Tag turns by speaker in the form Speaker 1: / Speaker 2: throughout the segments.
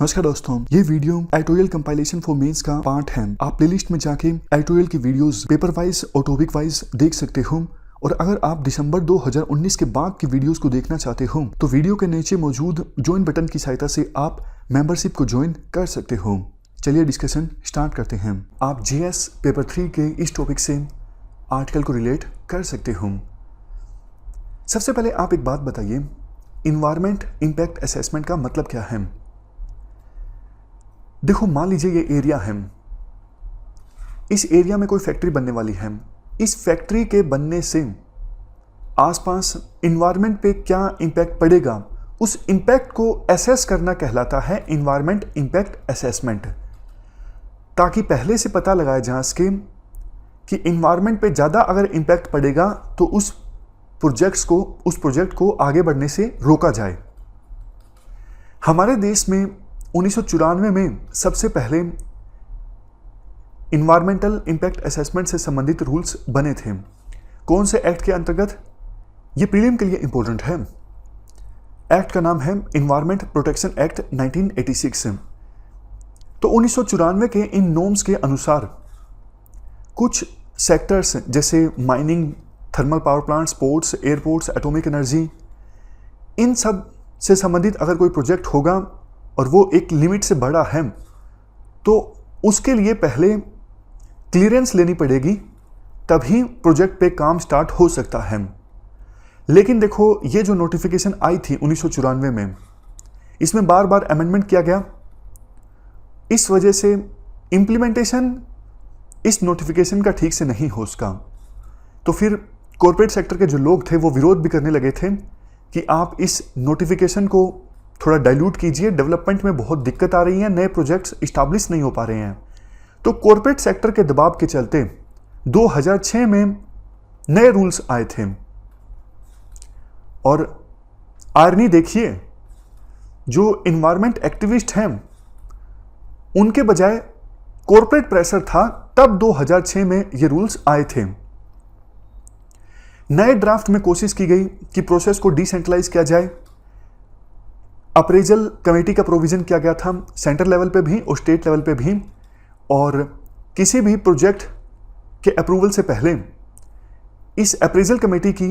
Speaker 1: नमस्कार दोस्तों, ये video editorial compilation for mains का पार्ट है। आप प्लेलिस्ट में जाके एडिटोरियल की वीडियोस पेपर वाइज और टॉपिक वाइज देख सकते हो। और अगर आप दिसंबर 2019 के बाद की वीडियोस को देखना चाहते हो तो वीडियो के नीचे मौजूद ज्वाइन बटन की सहायता से आप मेंबरशिप को ज्वाइन कर सकते हो। चलिए डिस्कशन स्टार्ट करते हैं। आप जीएस पेपर 3 के इस टॉपिक से आर्टिकल को रिलेट कर सकते हो। सबसे पहले आप एक बात बताइए, इन्वायरमेंट इंपैक्ट असेसमेंट का मतलब क्या है। देखो, मान लीजिए ये एरिया है, इस एरिया में कोई फैक्ट्री बनने वाली है। इस फैक्ट्री के बनने से आसपास इन्वायरमेंट पे क्या इंपैक्ट पड़ेगा, उस इंपैक्ट को एसेस करना कहलाता है इन्वायरमेंट इंपैक्ट असेसमेंट। ताकि पहले से पता लगाया जा सके कि इन्वायरमेंट पे ज़्यादा अगर इंपैक्ट पड़ेगा तो उस प्रोजेक्ट को आगे बढ़ने से रोका जाए। हमारे देश में 1994 में सबसे पहले इन्वायरमेंटल इंपैक्ट असेसमेंट से संबंधित रूल्स बने थे। कौन से एक्ट के अंतर्गत, ये प्रीलिम के लिए इंपॉर्टेंट है। एक्ट का नाम है इन्वायरमेंट प्रोटेक्शन एक्ट 1986। तो 1994 के इन नॉर्म्स के अनुसार कुछ सेक्टर्स जैसे mining, thermal power plants, ports, airports, atomic energy, इन सब से संबंधित अगर कोई प्रोजेक्ट होगा और वो एक लिमिट से बड़ा है तो उसके लिए पहले क्लियरेंस लेनी पड़ेगी, तभी प्रोजेक्ट पे काम स्टार्ट हो सकता है। लेकिन देखो, ये जो नोटिफिकेशन आई थी 1994 में, इसमें बार बार अमेंडमेंट किया गया। इस वजह से इम्प्लीमेंटेशन इस नोटिफिकेशन का ठीक से नहीं हो सका। तो फिर कॉर्पोरेट सेक्टर के जो लोग थे वो विरोध भी करने लगे थे कि आप इस नोटिफिकेशन को थोड़ा डाइल्यूट कीजिए, डेवलपमेंट में बहुत दिक्कत आ रही है, नए प्रोजेक्ट्स इस्टेब्लिश नहीं हो पा रहे हैं। तो कॉर्पोरेट सेक्टर के दबाव के चलते 2006 में नए रूल्स आए थे। और आयरनी देखिए, जो इन्वायरमेंट एक्टिविस्ट हैं उनके बजाय कॉर्पोरेट प्रेशर था, तब 2006 में ये रूल्स आए थे। नए ड्राफ्ट में कोशिश की गई कि प्रोसेस को डिसेंट्रलाइज किया जाए। अप्रेजल कमेटी का प्रोविजन किया गया था, सेंटर लेवल पे भी और स्टेट लेवल पे भी। और किसी भी प्रोजेक्ट के अप्रूवल से पहले इस अप्रेजल कमेटी की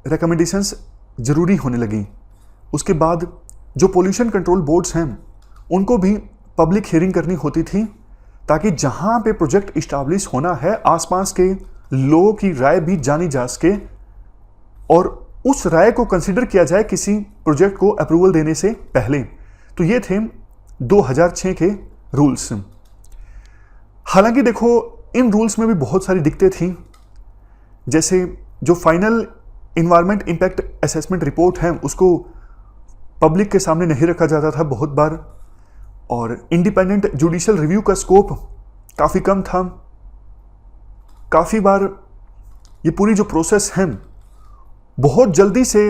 Speaker 1: रिकमेंडेशंस जरूरी होने लगी। उसके बाद जो पोल्यूशन कंट्रोल बोर्ड्स हैं उनको भी पब्लिक हियरिंग करनी होती थी, ताकि जहां पे प्रोजेक्ट इस्टेब्लिश होना है आसपास के लोगों की राय भी जानी जा सके और उस राय को कंसीडर किया जाए किसी प्रोजेक्ट को अप्रूवल देने से पहले। तो ये थे 2006 के रूल्स। हालांकि देखो, इन रूल्स में भी बहुत सारी दिक्कतें थी। जैसे जो final environment impact assessment report है उसको पब्लिक के सामने नहीं रखा जाता था बहुत बार, और इंडिपेंडेंट जुडिशियल रिव्यू का स्कोप काफ़ी कम था। काफ़ी बार ये पूरी जो प्रोसेस है बहुत जल्दी से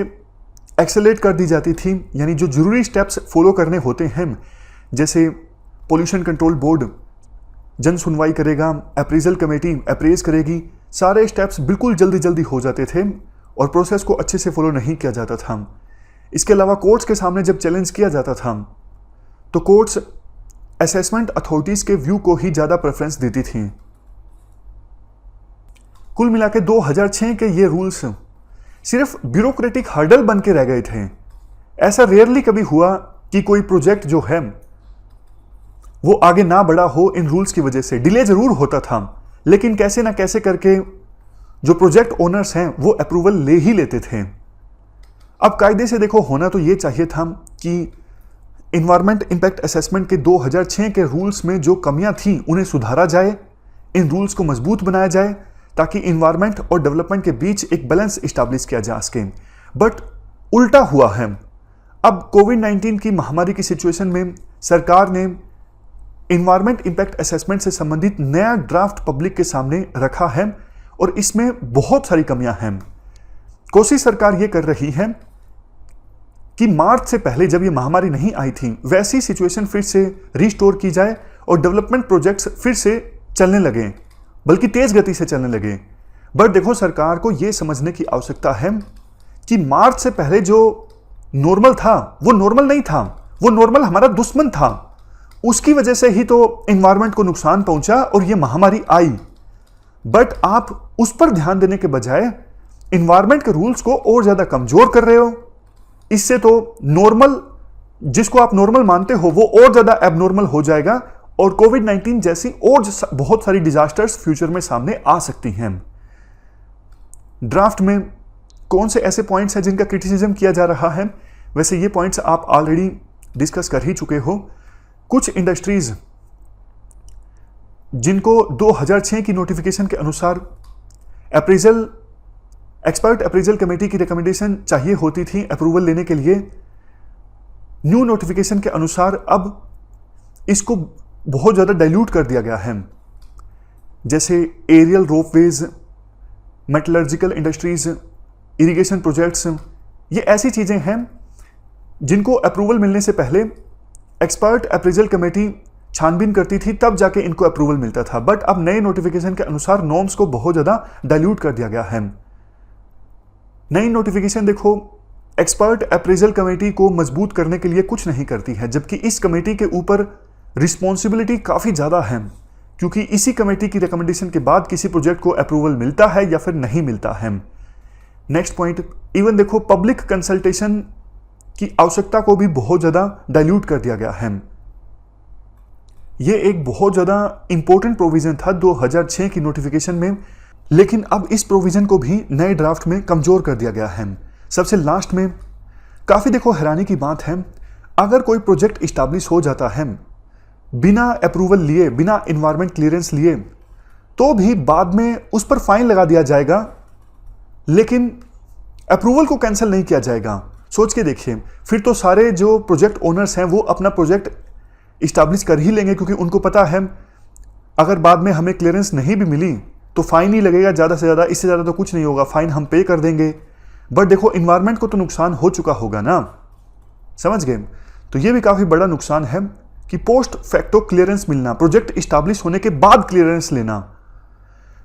Speaker 1: एक्सेलरेट कर दी जाती थी, यानी जो जरूरी स्टेप्स फॉलो करने होते हैं, जैसे पोल्यूशन कंट्रोल बोर्ड जन सुनवाई करेगा, अप्रेजल कमेटी अप्रेज करेगी, सारे स्टेप्स बिल्कुल जल्दी जल्दी हो जाते थे और प्रोसेस को अच्छे से फॉलो नहीं किया जाता था। इसके अलावा कोर्ट्स के सामने जब चैलेंज किया जाता था तो कोर्ट्स असेसमेंट अथॉरिटीज़ के व्यू को ही ज़्यादा प्रेफरेंस देती थी। कुल मिला के 2006 के ये रूल्स सिर्फ ब्यूरोक्रेटिक हर्डल बन के रह गए थे। ऐसा रेयरली कभी हुआ कि कोई प्रोजेक्ट जो है वो आगे ना बढ़ा हो इन रूल्स की वजह से। डिले जरूर होता था, लेकिन कैसे ना कैसे करके जो प्रोजेक्ट ओनर्स हैं वो अप्रूवल ले ही लेते थे। अब कायदे से देखो, होना तो ये चाहिए था कि इन्वायरमेंट इंपैक्ट असेसमेंट के 2006 के रूल्स में जो कमियां थी उन्हें सुधारा जाए, इन रूल्स को मजबूत बनाया जाए, ताकि इन्वायरमेंट और डेवलपमेंट के बीच एक बैलेंस इस्टेब्लिश किया जा सके। बट उल्टा हुआ है। अब कोविड-19 की महामारी की सिचुएशन में सरकार ने इन्वायरमेंट इंपैक्ट असेसमेंट से संबंधित नया ड्राफ्ट पब्लिक के सामने रखा है और इसमें बहुत सारी कमियां हैं। कोशिश सरकार ये कर रही है कि मार्च से पहले जब ये महामारी नहीं आई थी वैसी सिचुएशन फिर से रिस्टोर की जाए और डेवलपमेंट प्रोजेक्ट्स फिर से चलने लगे, बल्कि तेज गति से चलने लगे। बट देखो, सरकार को यह समझने की आवश्यकता है कि मार्च से पहले जो नॉर्मल था वो नॉर्मल नहीं था, वो नॉर्मल हमारा दुश्मन था। उसकी वजह से ही तो एनवायरनमेंट को नुकसान पहुंचा और ये महामारी आई। बट आप उस पर ध्यान देने के बजाय एनवायरनमेंट के रूल्स को और ज्यादा कमजोर कर रहे हो। इससे तो नॉर्मल, जिसको आप नॉर्मल मानते हो, वो और ज्यादा एबनॉर्मल हो जाएगा और कोविड-19 जैसी और बहुत सारी डिजास्टर्स फ्यूचर में सामने आ सकती हैं। ड्राफ्ट में कौन से ऐसे पॉइंट्स हैं जिनका क्रिटिसिज्म किया जा रहा है? वैसे ये पॉइंट्स आप ऑलरेडी डिस्कस कर ही चुके हो। कुछ इंडस्ट्रीज जिनको 2006 की नोटिफिकेशन के अनुसार एक्सपर्ट अप्रेजल कमेटी की रिकमेंडेशन चाहिए होती थी अप्रूवल लेने के लिए, न्यू नोटिफिकेशन के अनुसार अब इसको बहुत ज़्यादा डाइल्यूट कर दिया गया है। जैसे aerial ropeways, metallurgical industries, irrigation projects, ये ऐसी चीज़ें हैं जिनको अप्रूवल मिलने से पहले एक्सपर्ट अप्रेजल कमेटी छानबीन करती थी, तब जाके इनको अप्रूवल मिलता था। बट अब नए नोटिफिकेशन के अनुसार नॉर्म्स को बहुत ज़्यादा डाइल्यूट कर दिया गया है। नई नोटिफिकेशन देखो, एक्सपर्ट अप्रेजल कमेटी को मजबूत करने के लिए कुछ नहीं करती है, जबकि इस कमेटी के ऊपर रिस्पॉन्सिबिलिटी काफ़ी ज़्यादा है, क्योंकि इसी कमेटी की रिकमेंडेशन के बाद किसी प्रोजेक्ट को अप्रूवल मिलता है या फिर नहीं मिलता है। नेक्स्ट पॉइंट, इवन देखो पब्लिक कंसल्टेशन की आवश्यकता को भी बहुत ज़्यादा डाइल्यूट कर दिया गया है। ये एक बहुत ज़्यादा इंपॉर्टेंट प्रोविज़न था 2006 की नोटिफिकेशन में, लेकिन अब इस प्रोविज़न को भी नए ड्राफ्ट में कमज़ोर कर दिया गया है। सबसे लास्ट में काफ़ी देखो हैरानी की बात है, अगर कोई प्रोजेक्ट इस्टेब्लिश हो जाता है बिना अप्रूवल लिए, बिना एनवायरनमेंट क्लियरेंस लिए, तो भी बाद में उस पर फाइन लगा दिया जाएगा, लेकिन अप्रूवल को कैंसिल नहीं किया जाएगा। सोच के देखिए, फिर तो सारे जो प्रोजेक्ट ओनर्स हैं वो अपना प्रोजेक्ट इस्टेब्लिश कर ही लेंगे, क्योंकि उनको पता है अगर बाद में हमें क्लियरेंस नहीं भी मिली तो फाइन ही लगेगा ज़्यादा से ज़्यादा, इससे ज़्यादा तो कुछ नहीं होगा, फाइन हम पे कर देंगे। बट देखो एनवायरनमेंट को तो नुकसान हो चुका होगा ना, समझ गए? तो ये भी काफ़ी बड़ा नुकसान है कि पोस्ट फैक्टो क्लियरेंस मिलना, प्रोजेक्ट इस्टेब्लिश होने के बाद क्लियरेंस लेना।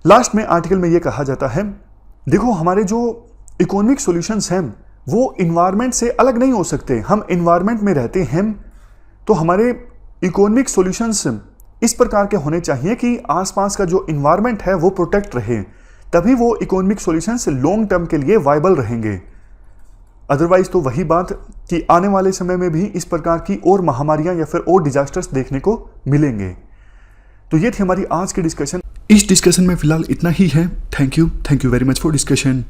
Speaker 1: लास्ट में आर्टिकल में ये कहा जाता है, देखो हमारे जो इकोनॉमिक सॉल्यूशंस हैं वो इन्वायरमेंट से अलग नहीं हो सकते। हम इन्वायरमेंट में रहते हैं तो हमारे इकोनॉमिक सॉल्यूशंस इस प्रकार के होने चाहिए कि आसपास का जो इन्वायरमेंट है वो प्रोटेक्ट रहे, तभी वो इकोनॉमिक सॉल्यूशंस लॉन्ग टर्म के लिए वायबल रहेंगे। अदरवाइज तो वही बात कि आने वाले समय में भी इस प्रकार की और महामारियां या फिर और डिजास्टर्स देखने को मिलेंगे। तो ये थी हमारी आज की डिस्कशन। इस डिस्कशन में फिलहाल इतना ही है। Thank you very much for discussion.